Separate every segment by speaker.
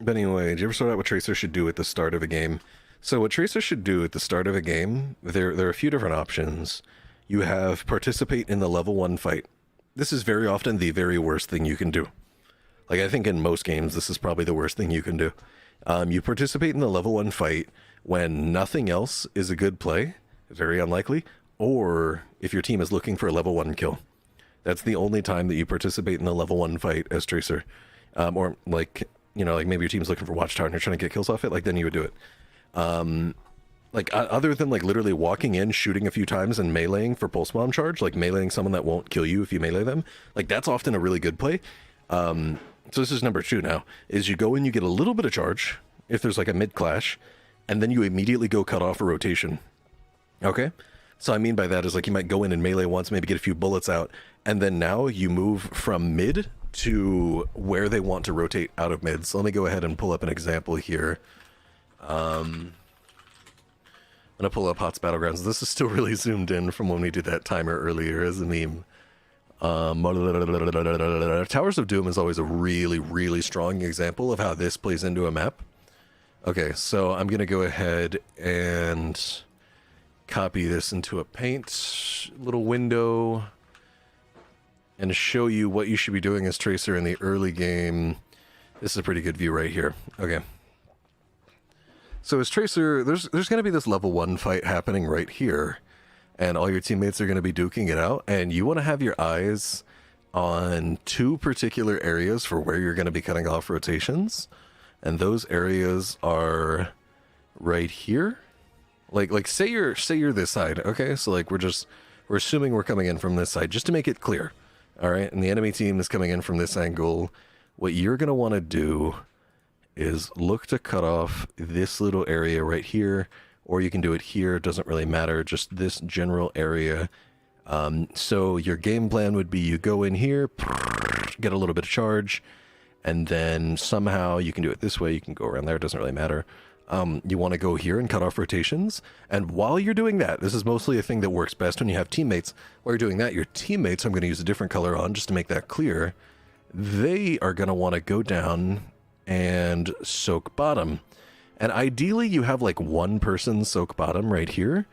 Speaker 1: But anyway, did you ever sort out what Tracer should do at the start of a game? So what Tracer should do at the start of a game, there are a few different options. You have participate in the level 1 fight. This is very often the very worst thing you can do. Like, I think in most games, this is probably the worst thing you can do. You participate in the level 1 fight when nothing else is a good play, very unlikely, or if your team is looking for a level 1 kill. That's the only time that you participate in the level 1 fight as Tracer. Or, like, you know, like maybe your team's looking for Watchtower and you're trying to get kills off it, like, then you would do it. Like, other than, like, literally walking in, shooting a few times, and meleeing for pulse bomb charge, like, meleeing someone that won't kill you if you melee them, like, that's often a really good play. So this is number 2 now, is you go in, you get a little bit of charge, if there's, like, a mid-clash, and then you immediately go cut off a rotation. Okay? So I mean by that is, like, you might go in and melee once, maybe get a few bullets out, and then now you move from mid to where they want to rotate out of mid. So let me go ahead and pull up an example here. I'm going to pull up HOTS Battlegrounds. This is still really zoomed in from when we did that timer earlier as a meme. Towers of Doom is always a really, really strong example of how this plays into a map. Okay, so I'm going to go ahead and copy this into a paint little window and show you what you should be doing as Tracer in the early game. This is a pretty good view right here. Okay. So as Tracer, there's going to be this level 1 fight happening right here, and all your teammates are going to be duking it out, and you want to have your eyes on 2 particular areas for where you're going to be cutting off rotations, and those areas are right here. Like say you're this side, okay? So like we're assuming we're coming in from this side just to make it clear. All right? And the enemy team is coming in from this angle. What you're going to want to do is look to cut off this little area right here, or you can do it here, it doesn't really matter, just this general area. So your game plan would be you go in here, get a little bit of charge, and then somehow you can do it this way, you can go around there, it doesn't really matter. You want to go here and cut off rotations, and while you're doing that, this is mostly a thing that works best when you have teammates, while you're doing that, your teammates, I'm going to use a different color on just to make that clear, they are going to want to go down and soak bottom. And ideally you have like one person soak bottom right here,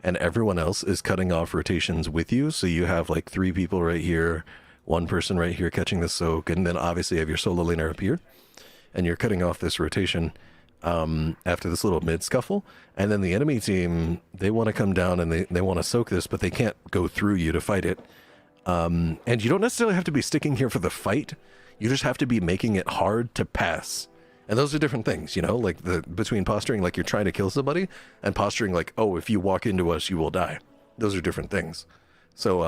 Speaker 1: and everyone else is cutting off rotations with you, so you have like 3 people right here, 1 person right here catching the soak, and then obviously you have your solo laner up here, and you're cutting off this rotation after this little mid scuffle. And then the enemy team, they want to come down and they want to soak this, but they can't go through you to fight it. And you don't necessarily have to be sticking here for the fight, you just have to be making it hard to pass. And those are different things, you know, like between posturing like you're trying to kill somebody and posturing like, oh, if you walk into us, you will die. Those are different things. So,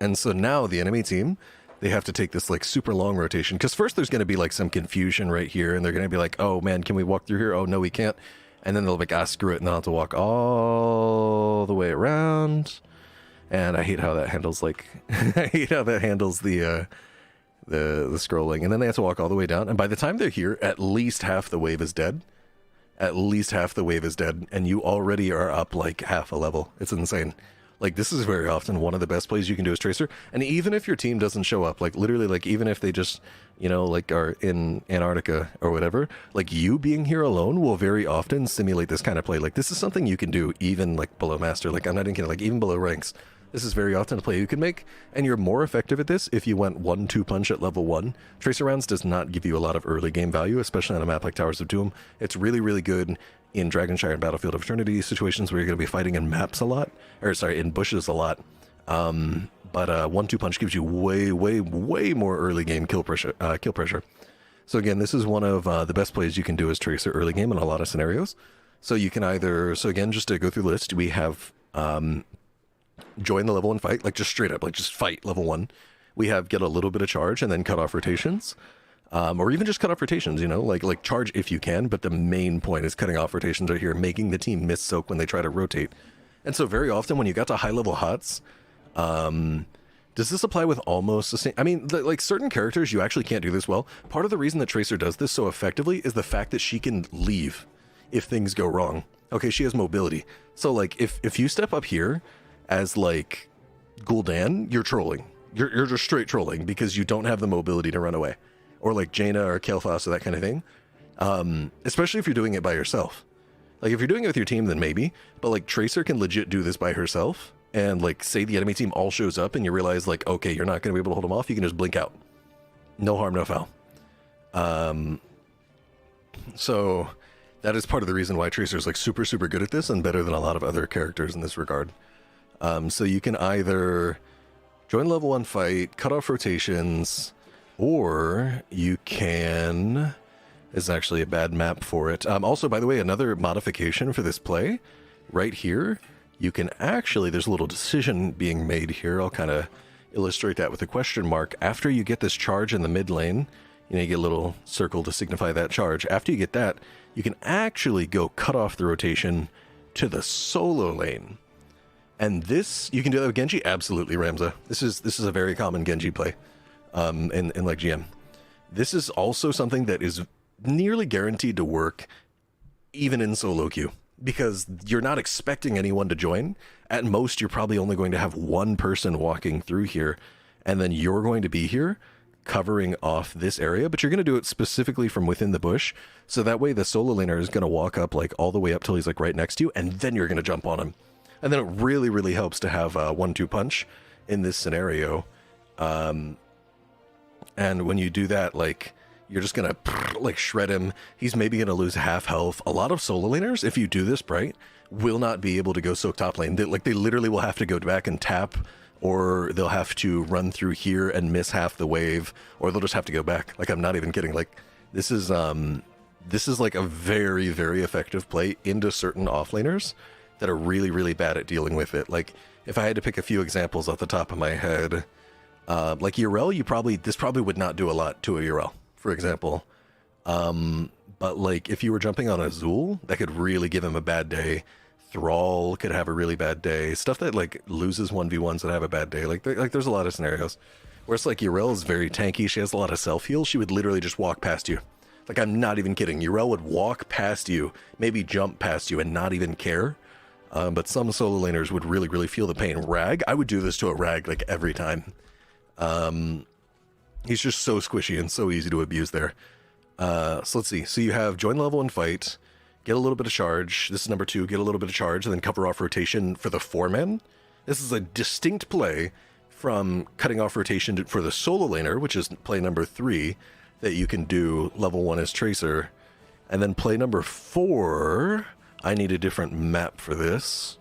Speaker 1: and so now the enemy team, they have to take this like super long rotation, because first there's going to be like some confusion right here, and they're going to be like, oh man, can we walk through here? Oh no, we can't. And then they'll be like, ah, screw it, and they'll have to walk all the way around. And I hate how that handles like, I hate how that handles the scrolling. And then they have to walk all the way down, and by the time they're here, at least half the wave is dead. At least half the wave is dead, and you already are up like half a level. It's insane. Like, this is very often one of the best plays you can do as Tracer. And even if your team doesn't show up, like literally, like even if they just, you know, like are in Antarctica or whatever, like you being here alone will very often simulate this kind of play. Like, this is something you can do even like below master. Like, I'm not even kidding, like even below ranks. This is very often a play you can make, and you're more effective at this if you went 1-2 punch at level 1. Tracer rounds does not give you a lot of early game value, especially on a map like Towers of Doom. It's really, really good in Dragonshire and Battlefield of Eternity situations where you're going to be fighting in maps a lot, or sorry, in bushes a lot. But 1-2 punch gives you way, way, way more early game kill pressure. So again, this is one of the best plays you can do as Tracer early game in a lot of scenarios. So you can either, so again, just to go through the list, we have join the level 1 fight, like just straight up, like just fight level 1. We have get a little bit of charge and then cut off rotations. Or even just cut off rotations, you know, like charge if you can, but the main point is cutting off rotations right here, making the team miss soak when they try to rotate. And so very often when you got to high level HOTS, does this apply with almost the same? I mean, like certain characters, you actually can't do this well. Part of the reason that Tracer does this so effectively is the fact that she can leave if things go wrong. Okay, she has mobility. So like if you step up here as like Gul'dan, you're trolling. You're just straight trolling because you don't have the mobility to run away. or like Jaina or Kael'thas or that kind of thing. Especially if you're doing it by yourself. Like, if you're doing it with your team, then maybe. But, like, Tracer can legit do this by herself. And, like, say the enemy team all shows up and you realize, like, okay, you're not going to be able to hold them off. You can just blink out. No harm, no foul. So, that is part of the reason why Tracer's, like, super, super good at this and better than a lot of other characters in this regard. So you can either join level 1 fight, cut off rotations, or you can... This is actually a bad map for it. Also, by the way, another modification for this play, right here, you can actually, there's a little decision being made here. I'll kind of illustrate that with a question mark. After you get this charge in the mid lane, you know, you get a little circle to signify that charge. After you get that, you can actually go cut off the rotation to the solo lane. And this, you can do that with Genji? Absolutely, Ramza. This is a very common Genji play in like GM. This is also something that is nearly guaranteed to work even in solo queue, because you're not expecting anyone to join. At most, you're probably only going to have one person walking through here, and then you're going to be here covering off this area, but you're going to do it specifically from within the bush, so that way the solo laner is going to walk up like all the way up till he's like right next to you, and then you're going to jump on him. And then it really, really helps to have a 1-2 punch in this scenario. And when you do that, like, you're just going to, like, shred him. He's maybe going to lose half health. A lot of solo laners, if you do this right, will not be able to go soak top lane. They literally will have to go back and tap, or they'll have to run through here and miss half the wave, or they'll just have to go back. Like, I'm not even kidding. Like, this is like a very, very effective play into certain offlaners that are really, really bad at dealing with it. Like, if I had to pick a few examples off the top of my head, like Yrel, this probably would not do a lot to a Yrel, for example. But like, if you were jumping on Azul, that could really give him a bad day. Thrall could have a really bad day. Stuff that like loses 1v1s that have a bad day. Like there's a lot of scenarios where it's like Yrel is very tanky. She has a lot of self-heal. She would literally just walk past you. Like, I'm not even kidding. Yrel would walk past you, maybe jump past you and not even care. But some solo laners would really, really feel the pain. Rag, I would do this to a Rag like every time. He's just so squishy and so easy to abuse there. So let's see. So you have join level and fight, get a little bit of charge. This is number 2, get a little bit of charge, and then cover off rotation for the 4-man. This is a distinct play from cutting off rotation for the solo laner, which is play number 3, that you can do level 1 as Tracer. And then play number 4, I need a different map for this.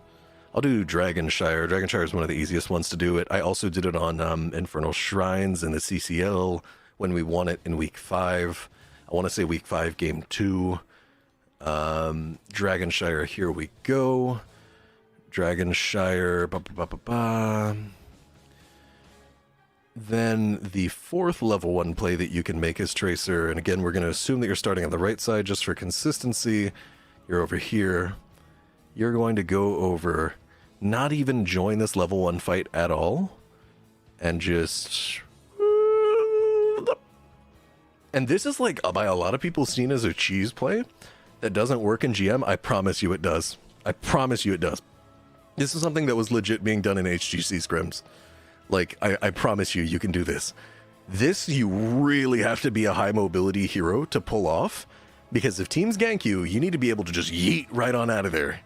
Speaker 1: I'll do Dragonshire. Dragonshire is one of the easiest ones to do it. I also did it on Infernal Shrines in the CCL when we won it in week 5. I want to say week 5, game 2. Dragonshire, here we go. Dragonshire, Then the 4th level 1 play that you can make as Tracer, and again, we're going to assume that you're starting on the right side just for consistency. You're over here. You're going to go over, not even join this level 1 fight at all, and just... And this is like, by a lot of people, seen as a cheese play that doesn't work in GM. I promise you it does. I promise you it does. This is something that was legit being done in HGC scrims. Like, I promise you, you can do this. This, you really have to be a high mobility hero to pull off, because if teams gank you, you need to be able to just yeet right on out of there.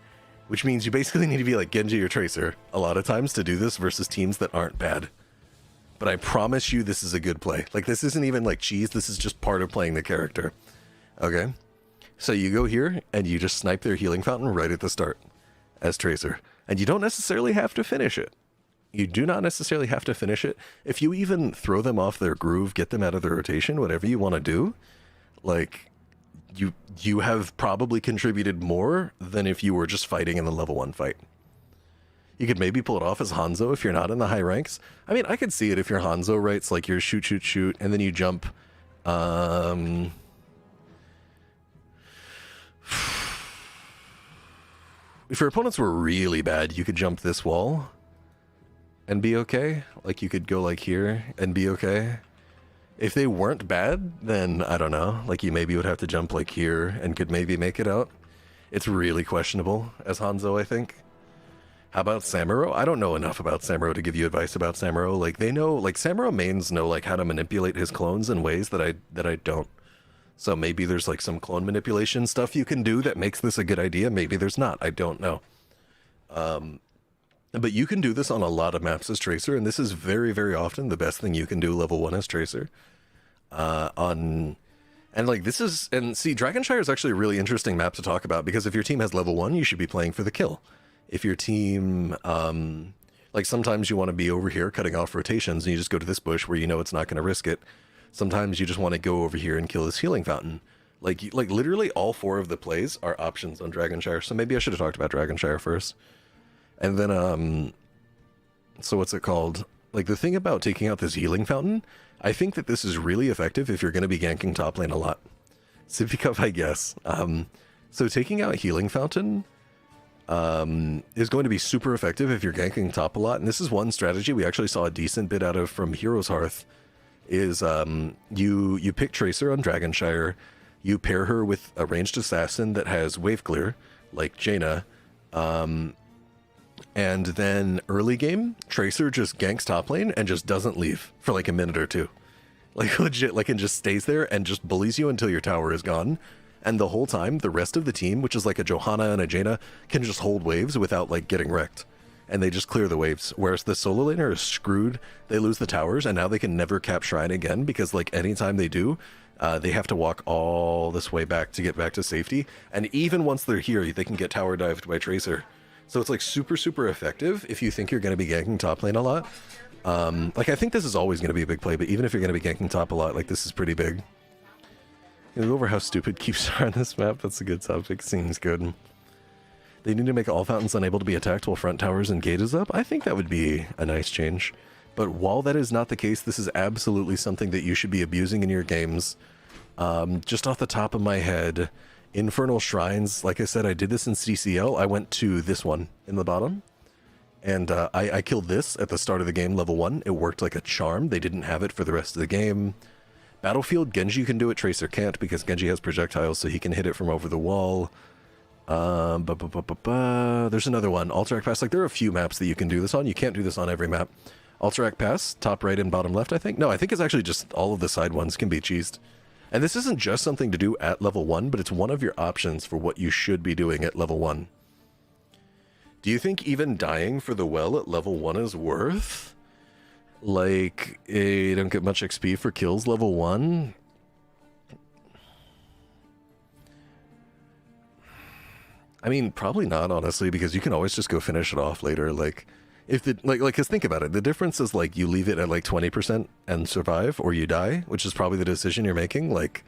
Speaker 1: Which means you basically need to be like Genji or Tracer a lot of times to do this versus teams that aren't bad. But I promise you this is a good play. Like, this isn't even like cheese, this is just part of playing the character. Okay? So you go here, and you just snipe their healing fountain right at the start as Tracer. And you don't necessarily have to finish it. You do not necessarily have to finish it. If you even throw them off their groove, get them out of their rotation, whatever you want to do, like, you have probably contributed more than if you were just fighting in the level 1 fight. You could maybe pull it off as Hanzo if you're not in the high ranks. I mean, I could see it if you're Hanzo, right? It's like you're shoot, shoot, shoot, and then you jump. If your opponents were really bad, you could jump this wall and be okay. Like, you could go like here and be okay. If they weren't bad, then I don't know. Like, you maybe would have to jump like here and could maybe make it out. It's really questionable as Hanzo, I think. How about Samuro? I don't know enough about Samuro to give you advice about Samuro. Like, they know, like, Samuro mains know, like, how to manipulate his clones in ways that I don't. So maybe there's, like, some clone manipulation stuff you can do that makes this a good idea. Maybe there's not. I don't know. But you can do this on a lot of maps as Tracer, and this is very, very often the best thing you can do level 1 as Tracer. And see, Dragonshire is actually a really interesting map to talk about, because if your team has level 1, you should be playing for the kill. If your team, like sometimes you want to be over here cutting off rotations and you just go to this bush where you know it's not going to risk it. Sometimes you just want to go over here and kill this healing fountain. Like literally all 4 of the plays are options on Dragonshire. So maybe I should have talked about Dragonshire first. And then, so what's it called? Like, the thing about taking out this healing fountain, I think that this is really effective if you're going to be ganking top lane a lot. Sippy I guess. So taking out healing fountain is going to be super effective if you're ganking top a lot. And this is one strategy we actually saw a decent bit out of from Heroes Hearth, is you pick Tracer on Dragonshire, you pair her with a ranged assassin that has wave clear, like Jaina, and then early game, Tracer just ganks top lane and just doesn't leave for like a minute or two. Like legit, like, and just stays there and just bullies you until your tower is gone. And the whole time, the rest of the team, which is like a Johanna and a Jaina, can just hold waves without like getting wrecked. And they just clear the waves. Whereas the solo laner is screwed. They lose the towers and now they can never cap Shrine again, because like anytime they do, they have to walk all this way back to get back to safety. And even once they're here, they can get tower dived by Tracer. So it's like super, super effective if you think you're going to be ganking top lane a lot. Like, I think this is always going to be a big play, but even if you're going to be ganking top a lot, like, this is pretty big. Go over how stupid keeps are on this map. That's a good topic. Seems good. They need to make all fountains unable to be attacked while front towers and gate is up. I think that would be a nice change. But while that is not the case, this is absolutely something that you should be abusing in your games. Just off the top of my head, Infernal Shrines, like I said, I did this in CCL. I went to this one in the bottom, and I killed this at the start of the game, level 1. It worked like a charm. They didn't have it for the rest of the game. Battlefield, Genji can do it, Tracer can't, because Genji has projectiles, so he can hit it from over the wall. There's another one, Alterac Pass. Like, there are a few maps that you can do this on. You can't do this on every map. Alterac Pass, top right and bottom left, I think. No, I think it's actually just all of the side ones can be cheesed. And this isn't just something to do at level 1, but it's one of your options for what you should be doing at level 1. Do you think even dying for the well at level 1 is worth? Like, you don't get much XP for kills level 1? I mean, probably not, honestly, because you can always just go finish it off later. Like, if the, cause think about it. The difference is, like, you leave it at, like, 20% and survive, or you die, which is probably the decision you're making. Like,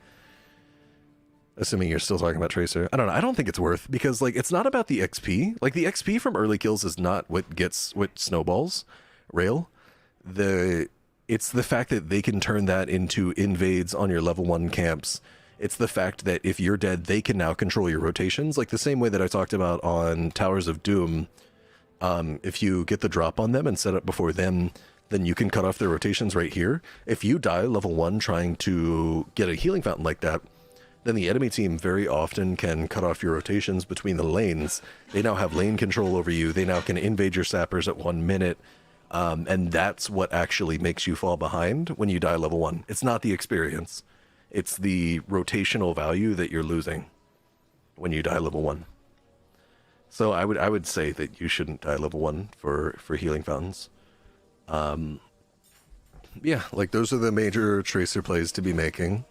Speaker 1: assuming you're still talking about Tracer. I don't know. I don't think it's worth, because, like, it's not about the XP. Like, the XP from early kills is not what snowballs Rail. It's the fact that they can turn that into invades on your level 1 camps. It's the fact that if you're dead, they can now control your rotations. Like, the same way that I talked about on Towers of Doom. If you get the drop on them and set up before them, then you can cut off their rotations right here. If you die level 1 trying to get a healing fountain like that, then the enemy team very often can cut off your rotations between the lanes. They now have lane control over you. They now can invade your sappers at 1 minute. And that's what actually makes you fall behind when you die level 1. It's not the experience. It's the rotational value that you're losing when you die level 1. So I would say that you shouldn't die level 1 for healing fountains. Yeah, like, those are the major Tracer plays to be making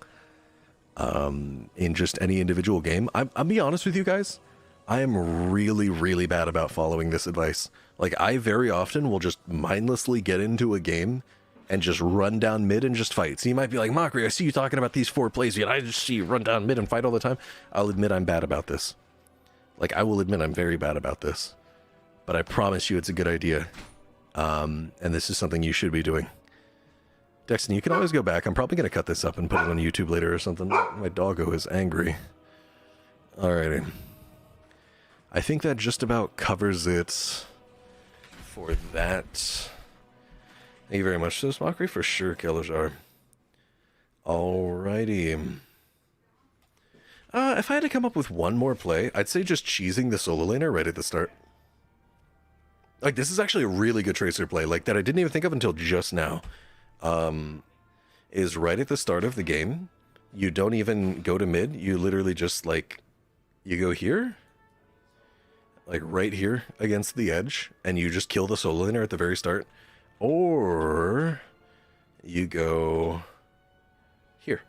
Speaker 1: in just any individual game. I'll be honest with you guys. I am really, really bad about following this advice. Like, I very often will just mindlessly get into a game and just run down mid and just fight. So you might be like, Mockery, I see you talking about these 4 plays, yet I just see you run down mid and fight all the time. I'll admit I'm bad about this. Like, I will admit I'm very bad about this. But I promise you it's a good idea. And this is something you should be doing. Dexton, you can always go back. I'm probably going to cut this up and put it on YouTube later or something. My doggo is angry. Alrighty. I think that just about covers it for that. Thank you very much for this, Mockery. For sure, Kalajar. Alrighty. If I had to come up with one more play, I'd say just cheesing the solo laner right at the start. Like, this is actually a really good Tracer play, like, that I didn't even think of until just now. Is right at the start of the game, you don't even go to mid, you literally just, like, you go here, like, right here against the edge, and you just kill the solo laner at the very start. Or you go here,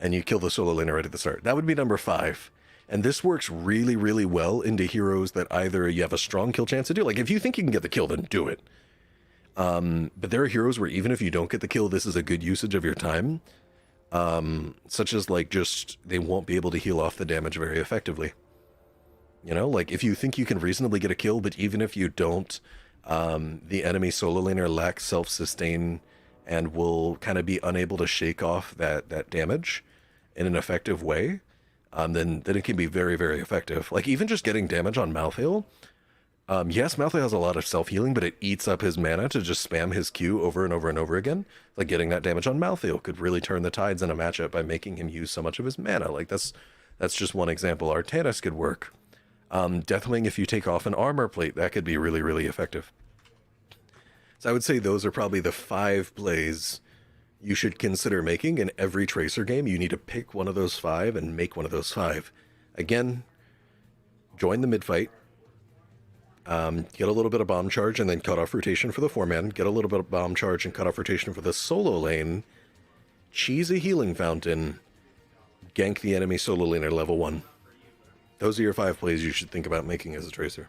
Speaker 1: and you kill the solo laner right at the start. That would be number 5. And this works really, really well into heroes that either you have a strong kill chance to do. Like, if you think you can get the kill, then do it. But there are heroes where even if you don't get the kill, this is a good usage of your time. Such as, like, just, they won't be able to heal off the damage very effectively. You know, like, if you think you can reasonably get a kill, but even if you don't, the enemy solo laner lacks self-sustain and will kind of be unable to shake off that damage in an effective way, then it can be very, very effective. Like, even just getting damage on Malthael, yes, Malthael has a lot of self-healing, but it eats up his mana to just spam his Q over and over and over again. Like, getting that damage on Malthael could really turn the tides in a matchup by making him use so much of his mana. Like, that's just one example. Artanis could work. Deathwing, if you take off an armor plate, that could be really, really effective. So I would say those are probably the 5 plays you should consider making in every Tracer game. You need to pick one of those 5 and make one of those 5. Again, join the mid-fight. Get a little bit of bomb charge and then cut off rotation for the 4-man. Get a little bit of bomb charge and cut off rotation for the solo lane. Cheese a healing fountain. Gank the enemy solo laner level 1. Those are your 5 plays you should think about making as a Tracer.